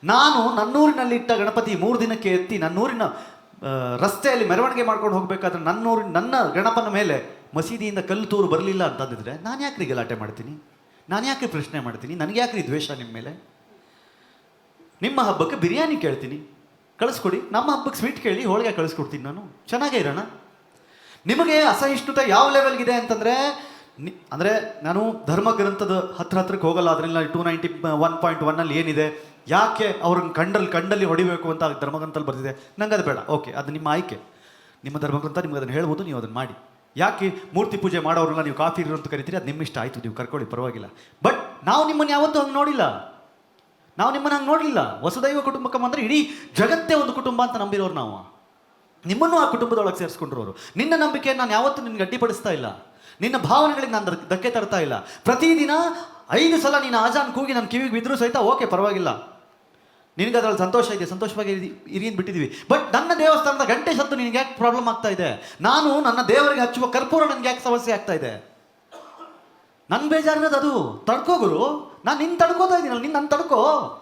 ನಾನು ನನ್ನೂರಿನಲ್ಲಿಟ್ಟ ಗಣಪತಿ 3 ದಿನಕ್ಕೆ ಎತ್ತಿ ನನ್ನೂರಿನ ರಸ್ತೆಯಲ್ಲಿ ಮೆರವಣಿಗೆ ಮಾಡ್ಕೊಂಡು ಹೋಗ್ಬೇಕಾದ್ರೆ ನನ್ನ ಗಣಪನ ಮೇಲೆ ಮಸೀದಿಯಿಂದ ಕಲ್ಲು ತೂರು ಬರಲಿಲ್ಲ ಅಂತಂದಿದ್ರೆ ನಾನು ಯಾಕ್ರಿ ಗಲಾಟೆ ಮಾಡ್ತೀನಿ, ನಾನು ಯಾಕೆ ಪ್ರಶ್ನೆ ಮಾಡ್ತೀನಿ, ನನಗೆ ಯಾಕ್ರಿ ದ್ವೇಷ ನಿಮ್ಮ ಮೇಲೆ? ನಿಮ್ಮ ಹಬ್ಬಕ್ಕೆ ಬಿರಿಯಾನಿ ಕೇಳ್ತೀನಿ, ಕಳಿಸ್ಕೊಡಿ. ನಮ್ಮ ಹಬ್ಬಕ್ಕೆ ಸ್ವೀಟ್ ಕೇಳಿ ಹೋಳಿಗೆ ಕಳಿಸ್ಕೊಡ್ತೀನಿ, ನಾನು ಚೆನ್ನಾಗೇ ಇರೋಣ. ನಿಮಗೆ ಅಸಹಿಷ್ಣುತೆ ಯಾವ ಲೆವೆಲ್ಗಿದೆ ಅಂತಂದರೆ ಅಂದರೆ ನಾನು ಧರ್ಮಗ್ರಂಥದ ಹತ್ರಕ್ಕೆ ಹೋಗಲ್ಲ. ಅದರಿಂದ 291.1 ಏನಿದೆ, ಯಾಕೆ ಅವ್ರನ್ನ ಕಂಡಲ್ಲಿ ಹೊಡಿಬೇಕು ಅಂತ ಧರ್ಮಗ್ರಂಥಲ್ಲಿ ಬರ್ತಿದೆ, ನಂಗೆ ಅದು ಬೇಡ. ಓಕೆ, ಅದು ನಿಮ್ಮ ಆಯ್ಕೆ, ನಿಮ್ಮ ಧರ್ಮಗ್ರಂಥ ನಿಮ್ಗೆ ಅದನ್ನು ಹೇಳ್ಬೋದು, ನೀವು ಅದನ್ನು ಮಾಡಿ. ಯಾಕೆ ಮೂರ್ತಿ ಪೂಜೆ ಮಾಡೋರನ್ನ ನೀವು ಕಾಫಿ ಇರೋ ಅಂತ ಕರಿತೀರಿ, ಅದು ನಿಮ್ಮ ಇಷ್ಟ, ಆಯಿತು, ನೀವು ಕರ್ಕೊಳ್ಳಿ, ಪರವಾಗಿಲ್ಲ. ಬಟ್ ನಾವು ನಿಮ್ಮನ್ನು ಯಾವತ್ತೂ ಹಂಗೆ ನೋಡಿಲ್ಲ, ನಾವು ನಿಮ್ಮನ್ನು ಹಂಗೆ ನೋಡಲಿಲ್ಲ. ವಸುದೈವ ಕುಟುಂಬಕಂ ಅಂದರೆ ಇಡೀ ಜಗತ್ತೇ ಒಂದು ಕುಟುಂಬ ಅಂತ ನಂಬಿರೋರು ನಾವು. ನಿಮ್ಮನ್ನು ಆ ಕುಟುಂಬದೊಳಗೆ ಸೇರಿಸ್ಕೊಂಡಿರೋರು. ನಿನ್ನ ನಂಬಿಕೆಯನ್ನು ನಾನು ಯಾವತ್ತೂ ನಿನ್ಗೆ ಅಡ್ಡಿಪಡಿಸ್ತಾ ಇಲ್ಲ, ನಿನ್ನ ಭಾವನೆಗಳಿಗೆ ನಾನು ಧಕ್ಕೆ ತರ್ತಾ ಇಲ್ಲ. ಪ್ರತಿದಿನ 5 ಸಲ ನೀನು ಆಜಾನ್ ಕೂಗಿ ನನ್ನ ಕಿವಿಗೆ ಬಿದ್ದರೂ ಸಹಿತ ಓಕೆ, ಪರವಾಗಿಲ್ಲ, ನಿನಗೆ ಅದರಲ್ಲಿ ಸಂತೋಷ ಇದೆ, ಸಂತೋಷವಾಗಿ ಇರಿ ಅಂತ ಬಿಟ್ಟಿದ್ದೀವಿ. ಬಟ್ ನನ್ನ ದೇವಸ್ಥಾನದ ಗಂಟೆ ಸತ್ತು ನಿನಗೆ ಯಾಕೆ ಪ್ರಾಬ್ಲಮ್ ಆಗ್ತಾ ಇದೆ? ನಾನು ನನ್ನ ದೇವರಿಗೆ ಹಚ್ಚುವ ಕರ್ಪೂರ ನನಗೆ ಯಾಕೆ ಸಮಸ್ಯೆ ಆಗ್ತಾ ಇದೆ? ನನ್ನ ಬೇಜಾರಿರೋದು ಅದು. ತಡ್ಕೋ ಗುರು, ನಾನು ನಿನ್ನ ತಡ್ಕೋತಾ ಇದ್ದೀನಲ್ಲ, ನಿನ್ನ ನನ್ನ ತಡ್ಕೋ.